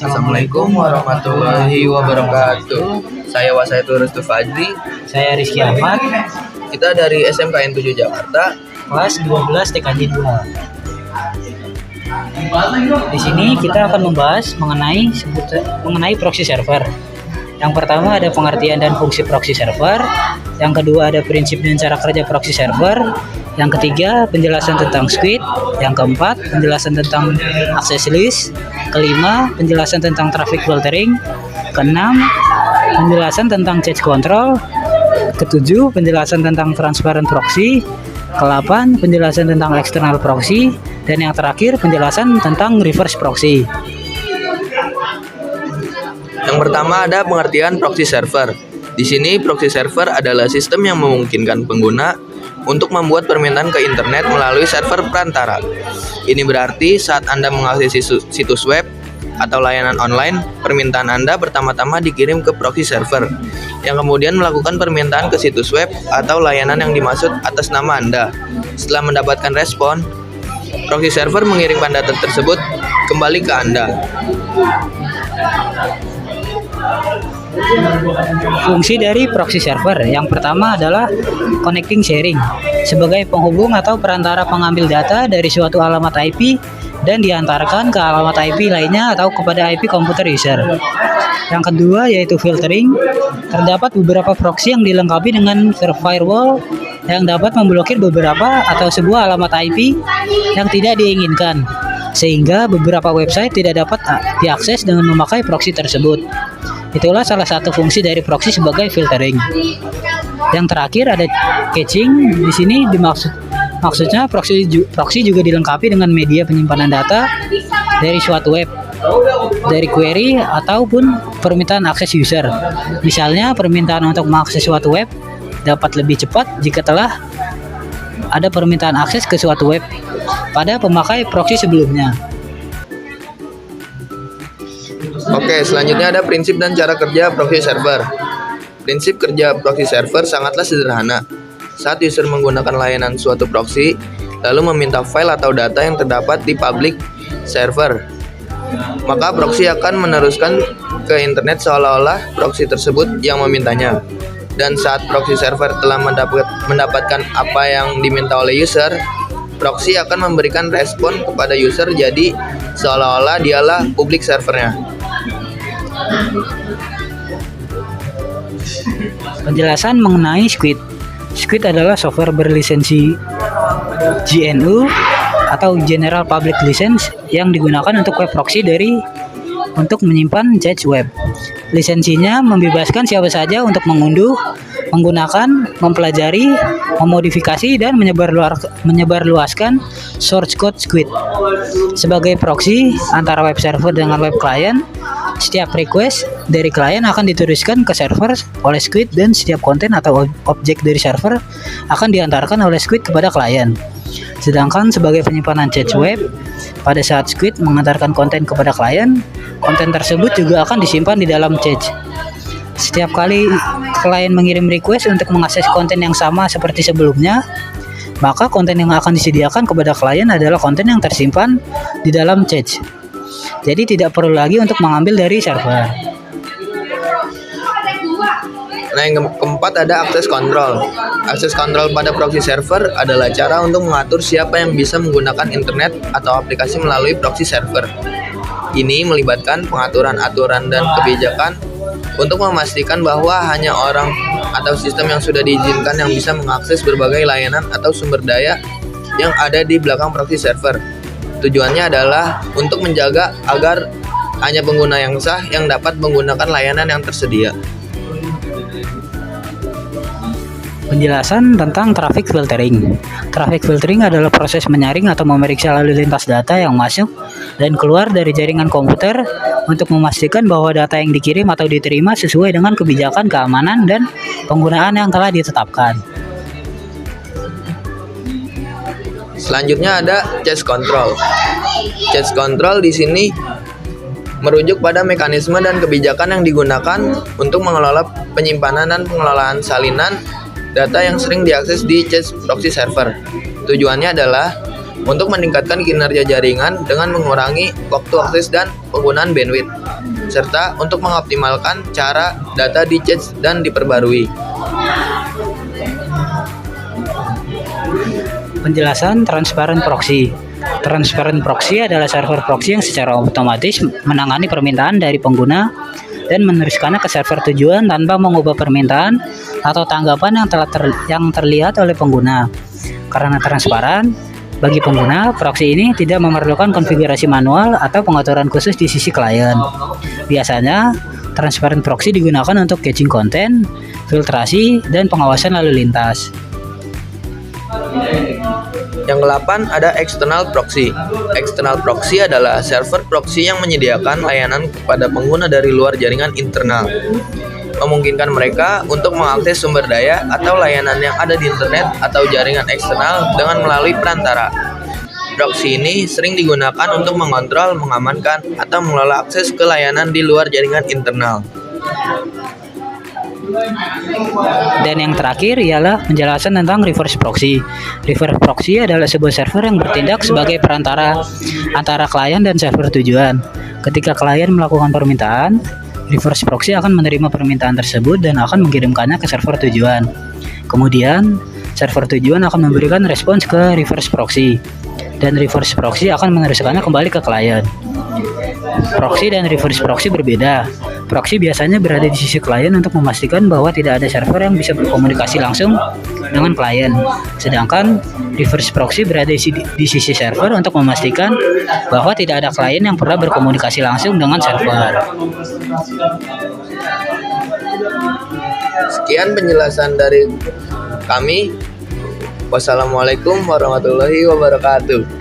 Assalamualaikum warahmatullahi wabarakatuh. Saya Wasaitul Restu Fadli. Saya Rizky Ahmad, Kita dari SMKN 7 Jakarta. kelas 12 TKJ 2. Di sini kita akan membahas mengenai proxy server. Yang pertama ada pengertian dan fungsi proxy server. Yang kedua ada prinsip dan cara kerja proxy server. Yang ketiga penjelasan tentang squid. Yang keempat penjelasan tentang access list. Kelima penjelasan tentang traffic filtering. Keenam penjelasan tentang change control. Ketujuh penjelasan tentang transparent proxy. Ke-8 penjelasan tentang external proxy. Dan yang terakhir penjelasan tentang reverse proxy. Yang pertama ada pengertian proxy server. Di sini proxy server adalah sistem yang memungkinkan pengguna untuk membuat permintaan ke internet melalui server perantara. Ini berarti saat Anda mengakses situs web atau layanan online, permintaan Anda pertama-tama dikirim ke proxy server, yang kemudian melakukan permintaan ke situs web atau layanan yang dimaksud atas nama Anda. Setelah mendapatkan respon, proxy server mengirimkan data tersebut kembali ke Anda. Fungsi dari proxy server yang pertama adalah connecting sharing sebagai penghubung atau perantara pengambil data dari suatu alamat IP dan diantarkan ke alamat IP lainnya atau kepada IP komputer user. Yang kedua yaitu filtering. Terdapat beberapa proxy yang dilengkapi dengan firewall yang dapat memblokir beberapa atau sebuah alamat IP yang tidak diinginkan, sehingga beberapa website tidak dapat diakses dengan memakai proxy tersebut. Itulah salah satu fungsi dari proxy sebagai filtering. Yang terakhir ada caching. Di sini maksudnya proxy juga dilengkapi dengan media penyimpanan data dari suatu web, dari query ataupun permintaan akses user. Misalnya permintaan untuk mengakses suatu web dapat lebih cepat jika telah ada permintaan akses ke suatu web pada pemakai proxy sebelumnya. Oke, selanjutnya ada prinsip dan cara kerja proxy server. Prinsip kerja proxy server sangatlah sederhana. Saat user menggunakan layanan suatu proxy, lalu meminta file atau data yang terdapat di public server, maka proxy akan meneruskan ke internet seolah-olah proxy tersebut yang memintanya. Dan saat proxy server telah mendapatkan apa yang diminta oleh user, proxy akan memberikan respon kepada user, jadi seolah-olah dialah public servernya. Penjelasan mengenai Squid. Squid adalah software berlisensi GNU atau General Public License yang digunakan untuk web proxy untuk menyimpan cache web. Lisensinya membebaskan siapa saja untuk mengunduh, menggunakan, mempelajari, memodifikasi, dan menyebarluaskan source code Squid. Sebagai proxy antara web server dengan web client, setiap request dari klien akan diteruskan ke server oleh Squid dan setiap konten atau objek dari server akan diantarkan oleh Squid kepada klien. Sedangkan sebagai penyimpanan cache web, pada saat Squid mengantarkan konten kepada klien, konten tersebut juga akan disimpan di dalam cache. Setiap kali klien mengirim request untuk mengakses konten yang sama seperti sebelumnya, maka konten yang akan disediakan kepada klien adalah konten yang tersimpan di dalam cache. Jadi tidak perlu lagi untuk mengambil dari server. Nah, yang keempat ada access control. Access control pada proxy server adalah cara untuk mengatur siapa yang bisa menggunakan internet atau aplikasi melalui proxy server. Ini melibatkan pengaturan aturan dan kebijakan untuk memastikan bahwa hanya orang atau sistem yang sudah diizinkan yang bisa mengakses berbagai layanan atau sumber daya yang ada di belakang proxy server. Tujuannya adalah untuk menjaga agar hanya pengguna yang sah yang dapat menggunakan layanan yang tersedia. Penjelasan tentang traffic filtering. Traffic filtering adalah proses menyaring atau memeriksa lalu lintas data yang masuk dan keluar dari jaringan komputer untuk memastikan bahwa data yang dikirim atau diterima sesuai dengan kebijakan keamanan dan penggunaan yang telah ditetapkan. Selanjutnya ada change control. Change control di sini merujuk pada mekanisme dan kebijakan yang digunakan untuk mengelola penyimpanan dan pengelolaan salinan data yang sering diakses di cache proxy server. Tujuannya adalah untuk meningkatkan kinerja jaringan dengan mengurangi waktu akses dan penggunaan bandwidth, serta untuk mengoptimalkan cara data di-cache dan diperbarui. Penjelasan transparent proxy. Transparent proxy adalah server proxy yang secara otomatis menangani permintaan dari pengguna dan meneruskannya ke server tujuan tanpa mengubah permintaan atau tanggapan yang terlihat oleh pengguna. Karena transparan, bagi pengguna, proxy ini tidak memerlukan konfigurasi manual atau pengaturan khusus di sisi klien. Biasanya, transparent proxy digunakan untuk caching konten, filtrasi, dan pengawasan lalu lintas. Yang ke-8 ada external proxy. External proxy adalah server proxy yang menyediakan layanan kepada pengguna dari luar jaringan internal, memungkinkan mereka untuk mengakses sumber daya atau layanan yang ada di internet atau jaringan eksternal dengan melalui perantara. Proxy ini sering digunakan untuk mengontrol, mengamankan, atau mengelola akses ke layanan di luar jaringan internal. Dan yang terakhir ialah penjelasan tentang reverse proxy. Reverse proxy adalah sebuah server yang bertindak sebagai perantara antara klien dan server tujuan. Ketika klien melakukan permintaan, reverse proxy akan menerima permintaan tersebut dan akan mengirimkannya ke server tujuan. Kemudian, server tujuan akan memberikan respons ke reverse proxy, dan reverse proxy akan meneruskannya kembali ke klien. Proxy dan reverse proxy berbeda. Proxy biasanya berada di sisi klien untuk memastikan bahwa tidak ada server yang bisa berkomunikasi langsung dengan klien. Sedangkan reverse proxy berada di sisi server untuk memastikan bahwa tidak ada klien yang pernah berkomunikasi langsung dengan server. Sekian penjelasan dari kami. Wassalamualaikum warahmatullahi wabarakatuh.